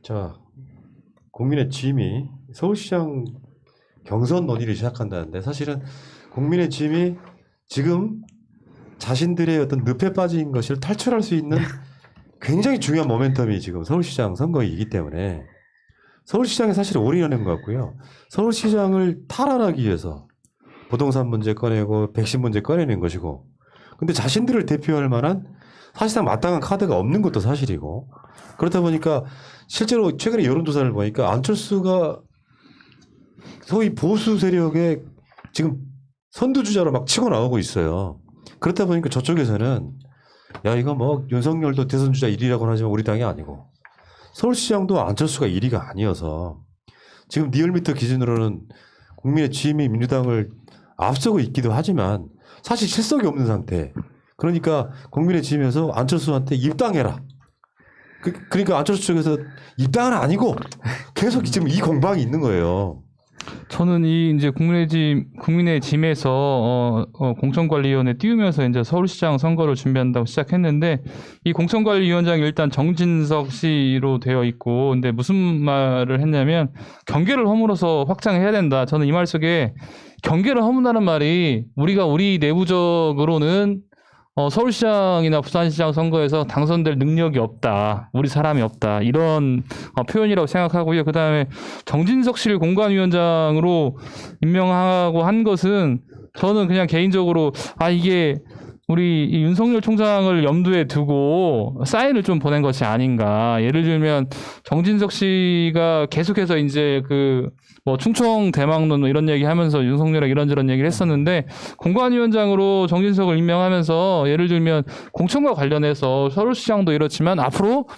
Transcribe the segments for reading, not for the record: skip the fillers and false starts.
자, 국민의 짐이 서울시장 경선 논의를 시작한다는데 사실은 국민의 짐이 지금 자신들의 어떤 늪에 빠진 것을 탈출할 수 있는 굉장히 중요한 모멘텀이 지금 서울시장 선거이기 때문에 서울시장에 사실 올인하는 것 같고요. 서울시장을 탈환하기 위해서 부동산 문제 꺼내고 백신 문제 꺼내는 것이고, 근데 자신들을 대표할 만한 사실상 마땅한 카드가 없는 것도 사실이고, 그렇다 보니까 실제로 최근에 여론조사를 보니까 안철수가 소위 보수 세력의 지금 선두주자로 막 치고 나오고 있어요. 그렇다 보니까 저쪽에서는 야, 이거 뭐 윤석열도 대선주자 1위라고는 하지만 우리 당이 아니고 서울시장도 안철수가 1위가 아니어서 지금 리얼미터 기준으로는 국민의 지임이 민주당을 앞서고 있기도 하지만 사실 실속이 없는 상태. 그러니까 국민의 지임에서 안철수한테 입당해라. 그러니까 안철수 쪽에서 입당은 아니고 계속 지금 이 공방이 있는 거예요. 저는 이 이제 국민의 짐에서 공천관리위원회 띄우면서 이제 서울시장 선거를 준비한다고 시작했는데, 이 공천관리위원장이 일단 정진석 씨로 되어 있고, 근데 무슨 말을 했냐면 경계를 허물어서 확장해야 된다. 저는 이 말 속에 경계를 허문다는 말이 우리 내부적으로는 서울시장이나 부산시장 선거에서 당선될 능력이 없다, 우리 사람이 없다, 이런 표현이라고 생각하고요. 그 다음에 정진석 씨를 공관위원장으로 임명하고 한 것은 저는 그냥 개인적으로 이게 우리 이 윤석열 총장을 염두에 두고 사인을 좀 보낸 것이 아닌가. 예를 들면 정진석 씨가 계속해서 이제 뭐 충청 대망론 이런 얘기 하면서 윤석열이랑 이런저런 얘기를 했었는데, 공관위원장으로 정진석을 임명하면서 예를 들면 공천과 관련해서 서울시장도 이렇지만 앞으로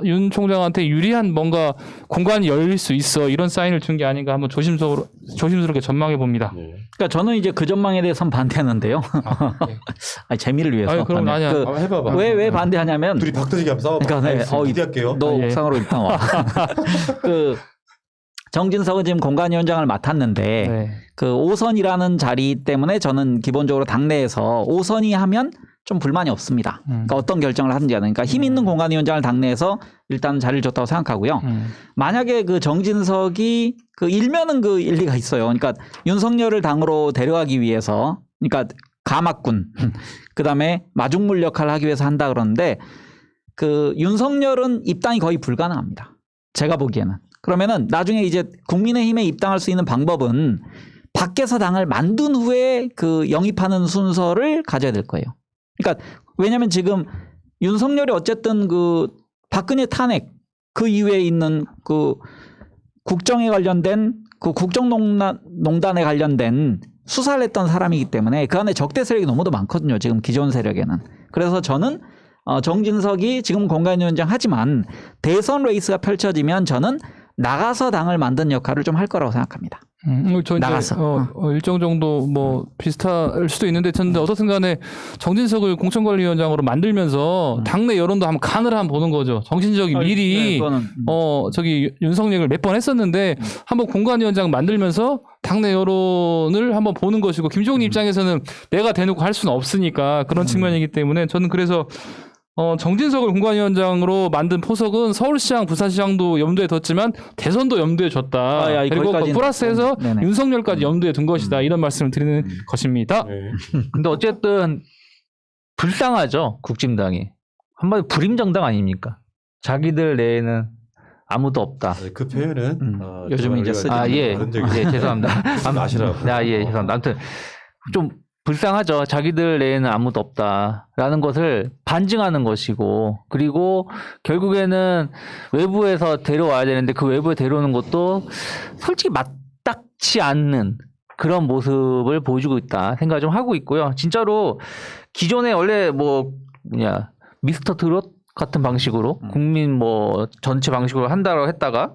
윤 총장한테 유리한 뭔가 공간이 열릴 수 있어, 이런 사인을 준 게 아닌가 한번 조심스럽게 전망해 봅니다. 네. 그러니까 저는 이제 그 전망에 대해서는 반대하는데요. 네. 아니, 재미를 위해서. 그럼 아니야. 해봐봐. 왜 반대하냐면 둘이 박터지게 한번 싸워봐. 그러니까 기대할게요. 너 옥상으로 일단 와. 정진석은 지금 공관위원장을 맡았는데 네. 5선이라는 자리 때문에 저는 기본적으로 당내에서 5선이 하면 좀 불만이 없습니다. 그러니까 어떤 결정을 하든지 하는. 그러니까 힘 있는 공관위원장을 당내에서 일단 자리를 줬다고 생각하고요. 만약에 정진석이 일면은 일리가 있어요. 그러니까 윤석열을 당으로 데려가기 위해서, 그러니까 가막군, 그다음에 마중물 역할을 하기 위해서 한다 그러는데 윤석열은 입당이 거의 불가능합니다. 제가 보기에는. 그러면은 나중에 이제 국민의힘에 입당할 수 있는 방법은 밖에서 당을 만든 후에 영입하는 순서를 가져야 될 거예요. 그러니까 왜냐하면 지금 윤석열이 어쨌든 박근혜 탄핵 이후에 있는 국정에 관련된 국정농단에 관련된 수사를 했던 사람이기 때문에 그 안에 적대 세력이 너무도 많거든요. 지금 기존 세력에는. 그래서 저는 정진석이 지금 공관위원장 하지만 대선 레이스가 펼쳐지면 저는 나가서 당을 만든 역할을 좀 할 거라고 생각합니다. 저 나가서 일정 정도 뭐 비슷할 수도 있는데, 저는 어떻든 간에 정진석을 공천관리위원장으로 만들면서 당내 여론도 한번 간을 한번 보는 거죠. 정진석이 미리 저기 윤석열을 몇 번 했었는데 한번 공관위원장 만들면서 당내 여론을 한번 보는 것이고, 김종인 입장에서는 내가 대놓고 할 수는 없으니까 그런 측면이기 때문에 저는 그래서 정진석을 공관위원장으로 만든 포석은 서울시장, 부산시장도 염두에 뒀지만 대선도 염두에 뒀다. 그리고 플러스해서 윤석열까지 염두에 둔 것이다. 이런 말씀을 드리는 것입니다. 네. 근데 어쨌든 불쌍하죠, 국진당이. 한마디로 불임정당 아닙니까? 자기들 내에는 아무도 없다. 그 표현은 요즘은 이제 쓰지 예, 죄송합니다. 아시라고. 죄송합니다. 아무튼 좀 불쌍하죠. 자기들 내에는 아무도 없다라는 것을 반증하는 것이고, 그리고 결국에는 외부에서 데려와야 되는데 그 외부에 데려오는 것도 솔직히 맞닥치 않는 그런 모습을 보여주고 있다 생각을 좀 하고 있고요. 진짜로 기존에 원래 미스터 트롯 같은 방식으로 국민 전체 방식으로 한다고 했다가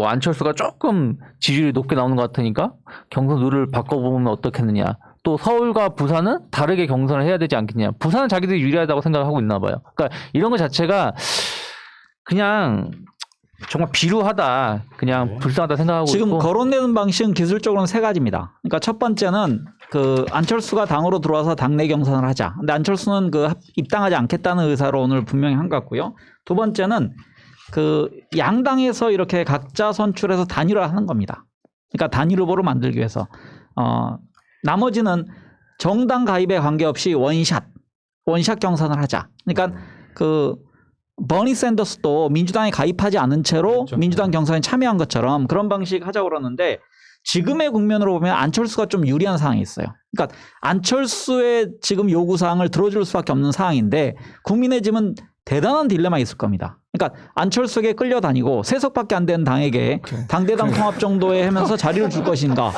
안철수가 조금 지지율이 높게 나오는 것 같으니까 경선 룰을 바꿔보면 어떻겠느냐. 또 서울과 부산은 다르게 경선을 해야 되지 않겠냐. 부산은 자기들이 유리하다고 생각하고 있나 봐요. 그러니까 이런 것 자체가 그냥 정말 비루하다, 그냥 불쌍하다 생각하고 지금 있고. 거론되는 방식은 기술적으로는 3가지입니다. 그러니까 첫 번째는 안철수가 당으로 들어와서 당내 경선을 하자. 근데 안철수는 입당하지 않겠다는 의사로 오늘 분명히 한 것 같고요. 두 번째는 그 양당에서 이렇게 각자 선출해서 단일화하는 겁니다. 그러니까 단일 후보를 만들기 위해서 나머지는 정당 가입에 관계없이 원샷 경선을 하자. 그러니까 그 버니 샌더스도 민주당에 가입하지 않은 채로 그렇죠. 민주당 경선에 참여한 것처럼 그런 방식 하자고 그러는데 지금의 국면으로 보면 안철수가 좀 유리한 상황이 있어요. 그러니까 안철수의 지금 요구사항을 들어줄 수밖에 없는 상황인데 국민의 짐은 대단한 딜레마 있을 겁니다. 그러니까 안철수에게 끌려다니고 세석밖에 안 되는 당에게 당대당 통합 정도에 하면서 자리를 줄 것인가.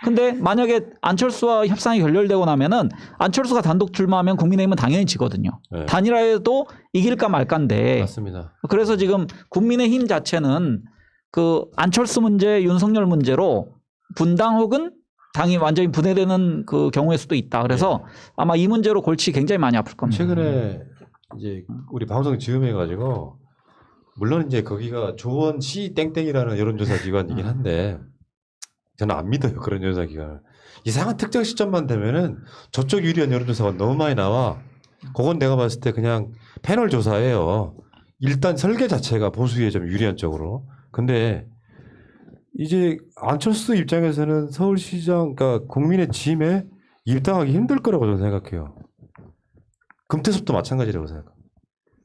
근데 만약에 안철수와 협상이 결렬되고 나면은 안철수가 단독 출마하면 국민의힘은 당연히 지거든요. 네. 단일화에도 이길까 말까인데. 맞습니다. 그래서 지금 국민의힘 자체는 그 안철수 문제, 윤석열 문제로 분당 혹은 당이 완전히 분해되는 그 경우일 수도 있다. 그래서 아마 이 문제로 골치 굉장히 많이 아플 겁니다. 최근에 이제 우리 방송 지음해가지고 물론 이제 거기가 조원시 땡땡이라는 여론조사 기관이긴 한데 저는 안 믿어요 그런 여론조사 기관을. 이상한 특정 시점만 되면은 저쪽 유리한 여론조사가 너무 많이 나와. 그건 내가 봤을 때 그냥 패널 조사예요. 일단 설계 자체가 보수에 좀 유리한 쪽으로. 근데 이제 안철수 입장에서는 서울시장, 그러니까 국민의 짐에 입당하기 힘들 거라고 저는 생각해요. 금태섭도 마찬가지라고 생각합니다.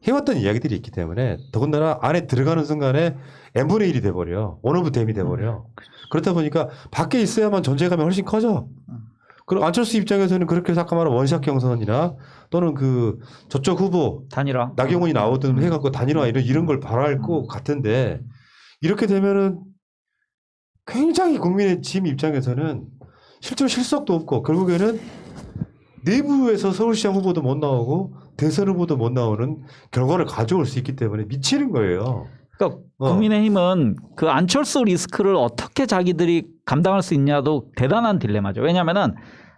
해왔던 이야기들이 있기 때문에 더군다나 안에 들어가는 순간에 n분의 1이 돼버려. 원오브 댐이 돼버려. 그렇다 보니까 밖에 있어야만 존재감이 훨씬 커져. 그리고 안철수 입장에서는 그렇게 잠깐만 원샷 경선이나 또는 그 저쪽 후보 단일화. 나경원이 나오든 해갖고 단일화 이런 걸 바랄 것 같은데 이렇게 되면은 굉장히 국민의 짐 입장에서는 실제로 실속도 없고 결국에는 내부에서 서울시장 후보도 못 나오고 대선 후보도 못 나오는 결과를 가져올 수 있기 때문에 미치는 거예요. 그러니까 국민의힘은 그 안철수 리스크를 어떻게 자기들이 감당할 수 있냐도 대단한 딜레마죠. 왜냐하면은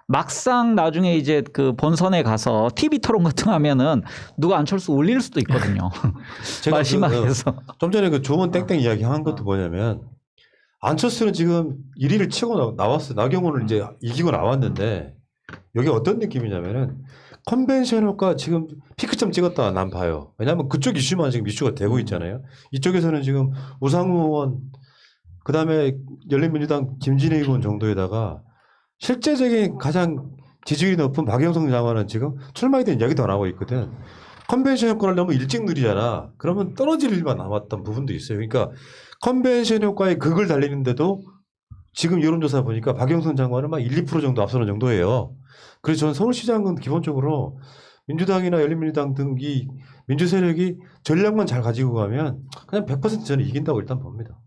막상 나중에 이제 그 본선에 가서 TV 토론 같은 거 하면은 누가 안철수 올릴 수도 있거든요. 제가 말 심하게 해서. 좀 전에 그 조원 땡땡 이야기 한 것도 뭐냐면 안철수는 지금 1위를 치고 나왔어요. 나경원을 이제 이기고 나왔는데 여기 어떤 느낌이냐면은 컨벤션 효과 지금 피크점 찍었다 난 봐요. 왜냐하면 그쪽 이슈만 지금 이슈가 되고 있잖아요. 이쪽에서는 지금 우상호 의원 그다음에 열린민주당 김진애 의원 정도에다가 실제적인 가장 지지율이 높은 박영선 장관은 지금 출마에 대한 이야기도 안 하고 있거든. 컨벤션 효과를 너무 일찍 누리잖아. 그러면 떨어질 일만 남았던 부분도 있어요. 그러니까 컨벤션 효과에 극을 달리는데도 지금 여론조사 보니까 박영선 장관은 막 1, 2% 정도 앞서는 정도예요. 그래서 저는 서울시장은 기본적으로 민주당이나 열린민주당 등 이 민주 세력이 전략만 잘 가지고 가면 그냥 100% 저는 이긴다고 일단 봅니다.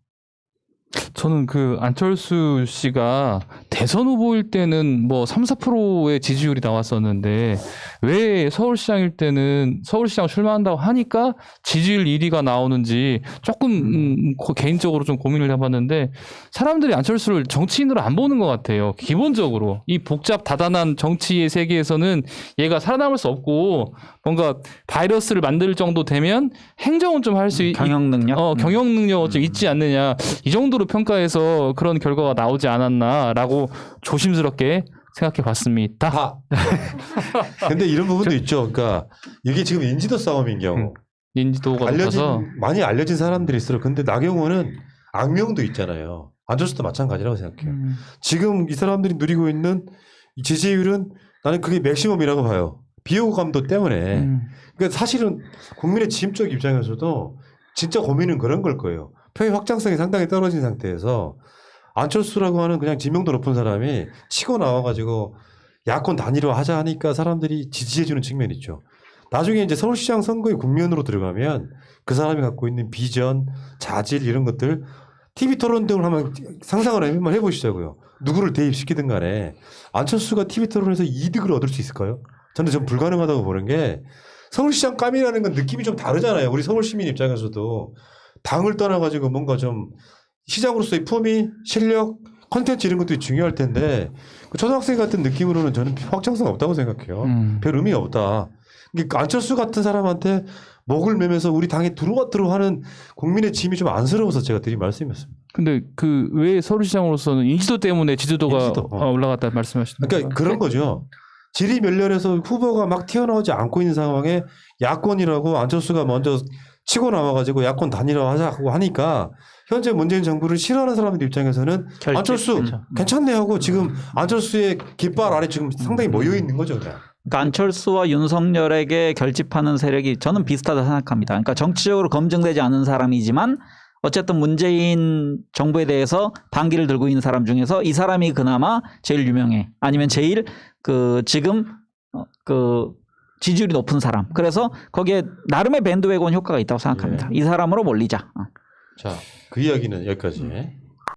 저는 그 안철수 씨가 대선 후보일 때는 뭐 3, 4%의 지지율이 나왔었는데 왜 서울시장일 때는 서울시장 출마한다고 하니까 지지율 1위가 나오는지 조금 개인적으로 좀 고민을 해봤는데 사람들이 안철수를 정치인으로 안 보는 것 같아요. 기본적으로 이 복잡 다단한 정치의 세계에서는 얘가 살아남을 수 없고 뭔가 바이러스를 만들 정도 되면 행정은 좀 할 수 경영 능력. 경영 능력 좀 있지 않느냐 이 정도로 평가해서 그런 결과가 나오지 않았나라고 조심스럽게 생각해 봤습니다. 근데 이런 부분도 있죠. 그러니까 이게 지금 인지도 싸움인 경우 인지도가 높아서 많이 알려진 사람들이 있어요. 근데 나경원은 악명도 있잖아요. 안철수도 마찬가지라고 생각해요. 지금 이 사람들이 누리고 있는 이 지지율은 나는 그게 맥시멈이라고 봐요. 비호감도 때문에. 그러니까 사실은 국민의 지임적 입장에서도 진짜 고민은 그런 걸 거예요. 표의 확장성이 상당히 떨어진 상태에서 안철수라고 하는 그냥 지명도 높은 사람이 치고 나와가지고 야권 단일화 하자 하니까 사람들이 지지해주는 측면이 있죠. 나중에 이제 서울시장 선거의 국면으로 들어가면 그 사람이 갖고 있는 비전, 자질 이런 것들 TV 토론 등을 한번 상상을 한번 해보시자고요. 누구를 대입시키든 간에 안철수가 TV 토론에서 이득을 얻을 수 있을까요? 저는 좀 불가능하다고 보는 게 서울시장 감이라는 건 느낌이 좀 다르잖아요. 우리 서울시민 입장에서도 당을 떠나가지고 뭔가 좀 시장으로서의 품위, 실력, 콘텐츠 이런 것들이 중요할 텐데 그 초등학생 같은 느낌으로는 저는 확장성 없다고 생각해요. 별 의미가 없다. 그러니까 안철수 같은 사람한테 목을 매면서 우리 당에 들어와 하는 국민의 짐이 좀 안쓰러워서 제가 드린 말씀이었습니다. 근데 그 왜 서울시장으로서는 인지도 때문에 지지도가 올라갔다 말씀하시는 그러니까 그런 거죠. 질이 멸렬해서 후보가 막 튀어나오지 않고 있는 상황에 야권이라고 안철수가 먼저 치고 나와가지고 야권 단일화하자고 하니까 현재 문재인 정부를 싫어하는 사람들 입장에서는 안철수 그렇죠. 괜찮네 하고 지금 안철수의 깃발 아래 지금 상당히 모여 있는 거죠. 그냥. 그러니까 안철수와 윤석열에게 결집하는 세력이 저는 비슷하다 생각합니다. 그러니까 정치적으로 검증되지 않은 사람이지만 어쨌든 문재인 정부에 대해서 반기를 들고 있는 사람 중에서 이 사람이 그나마 제일 유명해. 아니면 제일 지금 지지율이 높은 사람. 그래서 거기에 나름의 밴드웨건 효과가 있다고 생각합니다. 이 사람으로 몰리자. 자, 그 이야기는 여기까지.